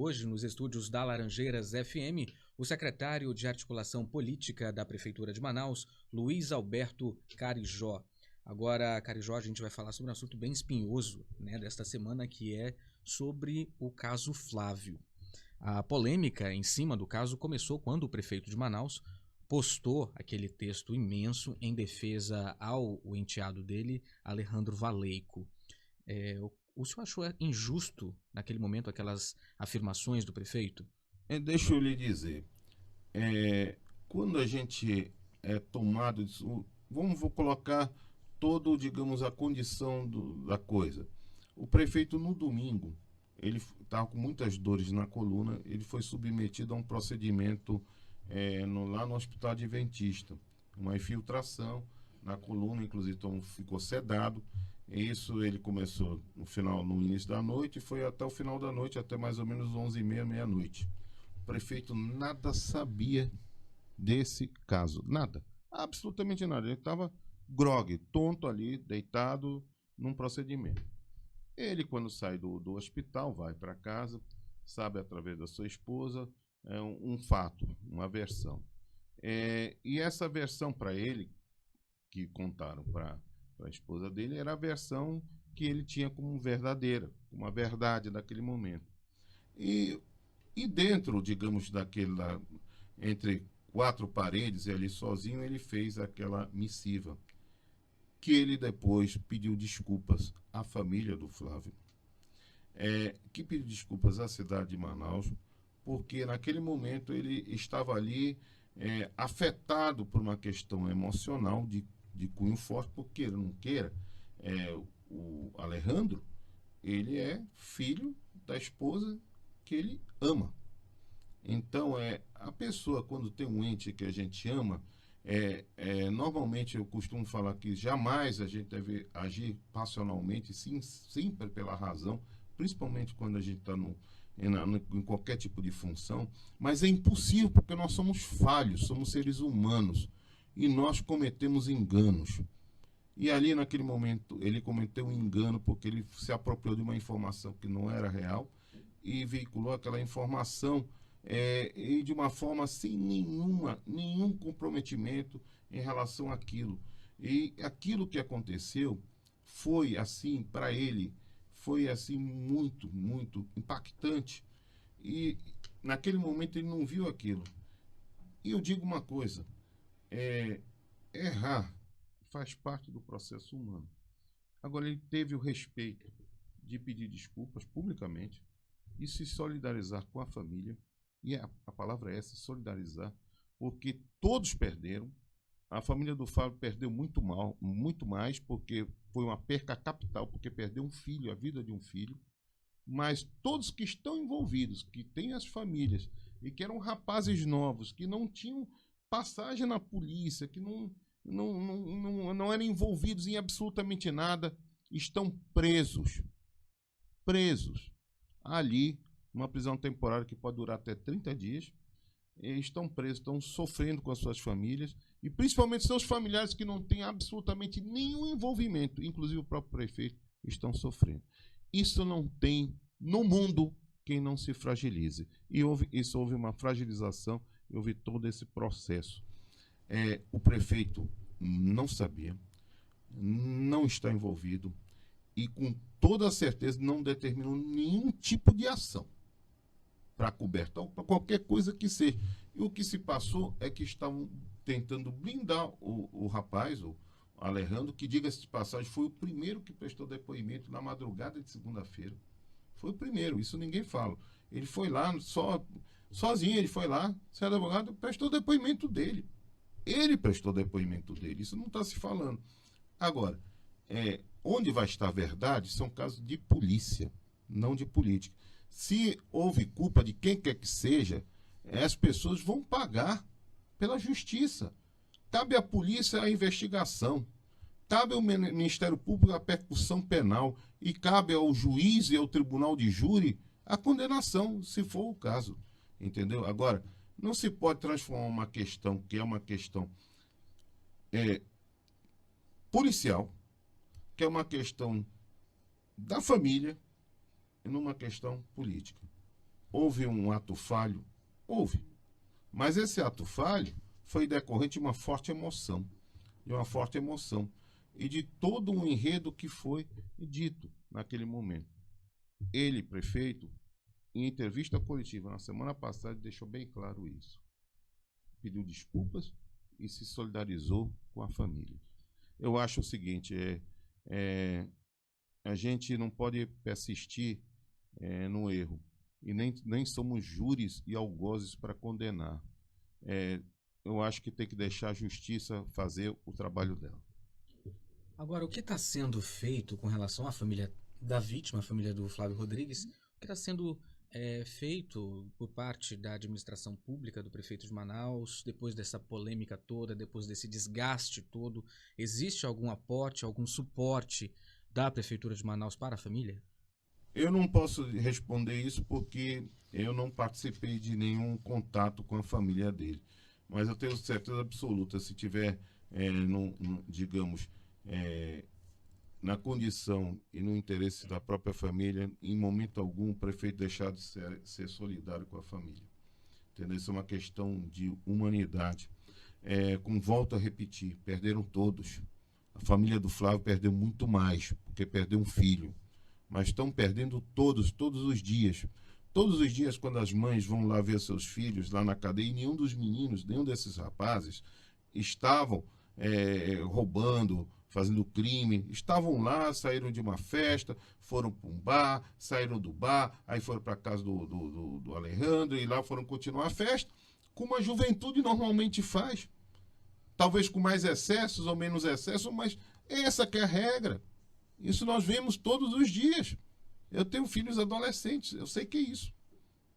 Hoje, nos estúdios da Laranjeiras FM, o secretário de Articulação Política da Prefeitura de Manaus, Luiz Alberto Carijó. Agora, Carijó, a gente vai falar sobre um assunto bem espinhoso, desta semana, que é sobre o caso Flávio. A polêmica em cima do caso começou quando o prefeito de Manaus postou aquele texto imenso em defesa ao enteado dele, Alejandro Valeico. O senhor achou injusto, naquele momento, aquelas afirmações do prefeito? Deixa eu lhe dizer, quando a gente é tomado disso, vou colocar digamos, a condição da coisa. O prefeito, no domingo, ele estava com muitas dores na coluna, ele foi submetido a um procedimento lá no Hospital Adventista, uma infiltração na coluna, inclusive então, ficou sedado. Isso ele começou no início da noite e foi até o final da noite, até mais ou menos 11h30, meia-noite. O prefeito nada sabia desse caso, nada, absolutamente nada. Ele estava grogue, tonto ali, deitado num procedimento. Ele, quando sai do hospital, vai para casa, sabe através da sua esposa um fato, uma versão. E essa versão para ele, que contaram para a esposa dele, era a versão que ele tinha como verdadeira, uma verdade naquele momento. E dentro, digamos, entre quatro paredes, ali sozinho, ele fez aquela missiva, que ele depois pediu desculpas à família do Flávio, que pediu desculpas à cidade de Manaus, porque naquele momento ele estava ali afetado por uma questão emocional de cunho forte, porque ele não queira, o Alejandro, ele é filho da esposa que ele ama. Então, a pessoa, quando tem um ente que a gente ama, normalmente eu costumo falar que jamais a gente deve agir passionalmente, sim, sempre pela razão, principalmente quando a gente está em qualquer tipo de função, mas é impossível, porque nós somos falhos, somos seres humanos, e nós cometemos enganos. E ali, naquele momento, ele cometeu um engano, porque ele se apropriou de uma informação que não era real, e veiculou aquela informação e de uma forma sem nenhum comprometimento em relação àquilo. E aquilo que aconteceu foi, assim, para ele, foi assim muito impactante. E naquele momento ele não viu aquilo. E eu digo uma coisa, errar faz parte do processo humano. Agora, ele teve o respeito de pedir desculpas publicamente e se solidarizar com a família. E a palavra é essa, solidarizar, porque todos perderam. A família do Fábio perdeu muito mais, porque foi uma perca capital, porque perdeu um filho, a vida de um filho. Mas todos que estão envolvidos, que têm as famílias, e que eram rapazes novos, que não tinham passagem na polícia, que não eram envolvidos em absolutamente nada, estão presos ali, uma prisão temporária que pode durar até 30 dias, estão presos, estão sofrendo com as suas famílias, e principalmente seus familiares que não têm absolutamente nenhum envolvimento, inclusive o próprio prefeito, estão sofrendo. Isso não tem no mundo quem não se fragilize. E houve uma fragilização, houve todo esse processo. O prefeito não sabia, não está envolvido e com toda certeza não determinou nenhum tipo de ação para cobertar, para qualquer coisa que seja. E o que se passou é que estavam tentando blindar o rapaz, o Alejandro, que, diga-se de passagem, foi o primeiro que prestou depoimento na madrugada de segunda-feira. Foi o primeiro, isso ninguém fala. Ele foi lá, sozinho, ele foi lá, seu advogado, prestou depoimento dele. Ele prestou depoimento dele, isso não está se falando. Agora, onde vai estar a verdade são casos de polícia, não de política. Se houve culpa de quem quer que seja, as pessoas vão pagar pela justiça. Cabe à polícia a investigação, cabe ao Ministério Público a percussão penal e cabe ao juiz e ao tribunal de júri a condenação, se for o caso. Entendeu? Agora, não se pode transformar uma questão que é uma questão policial, que é uma questão da família, numa questão política. houve um ato falho? Houve. Mas esse ato falho foi decorrente de uma forte emoção. De uma forte emoção. E de todo um enredo que foi dito naquele momento. Ele, prefeito, em entrevista coletiva na semana passada, deixou bem claro isso. Pediu desculpas e se solidarizou com a família. Eu acho o seguinte, a gente não pode persistir no erro. E nem somos júris e algozes para condenar. Eu acho que tem que deixar a justiça fazer o trabalho dela. Agora, o que está sendo feito com relação à família da vítima, a família do Flávio Rodrigues, o que está sendo feito por parte da administração pública do prefeito de Manaus, depois dessa polêmica toda, depois desse desgaste todo? Existe algum aporte, algum suporte da prefeitura de Manaus para a família? Eu não posso responder isso porque eu não participei de nenhum contato com a família dele. Mas eu tenho certeza absoluta, se tiver, digamos, na condição e no interesse da própria família, em momento algum o prefeito deixar de ser solidário com a família. Entendeu? Isso é uma questão de humanidade. Volto a repetir, perderam todos. A família do Flávio perdeu muito mais, porque perdeu um filho. Mas estão perdendo todos os dias. Todos os dias, quando as mães vão lá ver seus filhos lá na cadeia, e nenhum dos meninos, nenhum desses rapazes estavam roubando, fazendo crime, estavam lá, saíram de uma festa, foram para um bar, saíram do bar, aí foram para a casa do Alejandro, e lá foram continuar a festa, como a juventude normalmente faz. Talvez com mais excessos ou menos excessos, mas essa que é a regra. Isso nós vemos todos os dias. Eu tenho filhos adolescentes, eu sei que é isso.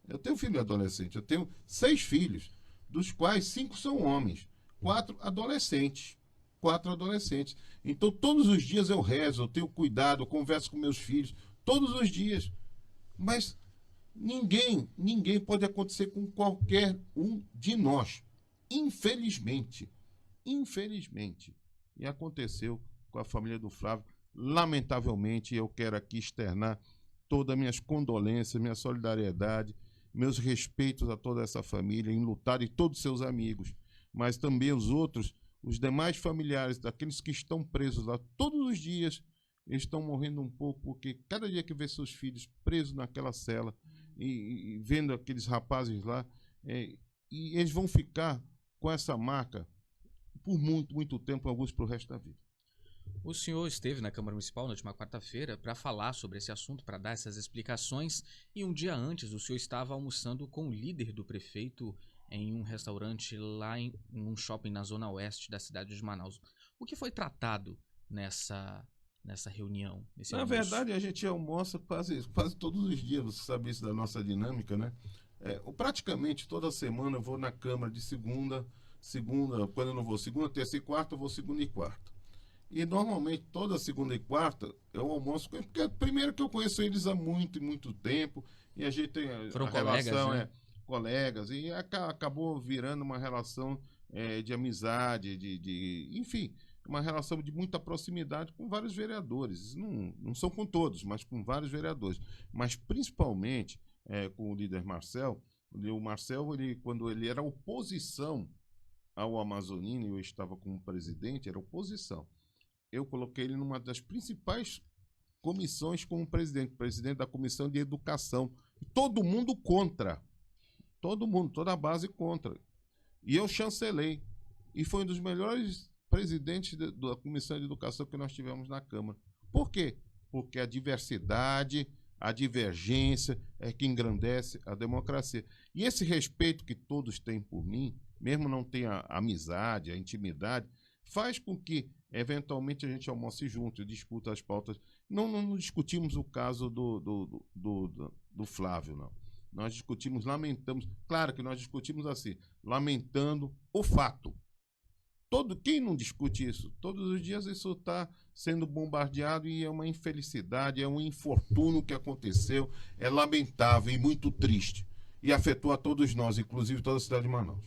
Eu tenho filho adolescente, eu tenho 6 filhos, dos quais 5 são homens, 4 adolescentes. 4 adolescentes. Então, todos os dias eu rezo, eu tenho cuidado, eu converso com meus filhos, todos os dias. Mas ninguém pode acontecer com qualquer um de nós. Infelizmente. Infelizmente. E aconteceu com a família do Flávio. Lamentavelmente, eu quero aqui externar todas as minhas condolências, minha solidariedade, meus respeitos a toda essa família, enlutada, e todos seus amigos, mas também os demais familiares daqueles que estão presos lá todos os dias, estão morrendo um pouco, porque cada dia que vê seus filhos presos naquela cela e vendo aqueles rapazes lá, e eles vão ficar com essa marca por muito, muito tempo, alguns para o resto da vida. O senhor esteve na Câmara Municipal na última quarta-feira para falar sobre esse assunto, para dar essas explicações, e um dia antes o senhor estava almoçando com o líder do prefeito em um restaurante lá em um shopping na zona oeste da cidade de Manaus. O que foi tratado nessa reunião? Na verdade, a gente almoça quase todos os dias, você sabe isso da nossa dinâmica, né? Praticamente toda semana eu vou na Câmara de segunda, quando eu não vou segunda, terça e quarta, eu vou segunda e quarta. E normalmente toda segunda e quarta eu almoço com eles, porque primeiro que eu conheço eles há muito e muito tempo, e a gente tem Foram a colegas, relação, né? Colegas, e acabou virando uma relação de amizade, enfim, uma relação de muita proximidade com vários vereadores. Não são com todos, mas com vários vereadores. Mas principalmente com o líder Marcel. O Marcel, quando ele era oposição ao Amazonino, eu estava como presidente, era oposição. Eu coloquei ele numa das principais comissões como presidente da Comissão de Educação. Todo mundo contra. Todo mundo, toda a base contra. E eu chancelei. E foi um dos melhores presidentes da Comissão de Educação que nós tivemos na Câmara. Por quê? Porque a diversidade, a divergência é que engrandece a democracia. E esse respeito que todos têm por mim, mesmo não tenha a amizade, a intimidade, faz com que, eventualmente, a gente almoce junto, discuta as pautas. Não discutimos o caso do Flávio, não. Nós discutimos, lamentamos. Claro que nós discutimos assim, lamentando o fato. Quem não discute isso? Todos os dias isso está sendo bombardeado e é uma infelicidade, é um infortúnio que aconteceu, é lamentável e muito triste. E afetou a todos nós, inclusive toda a cidade de Manaus.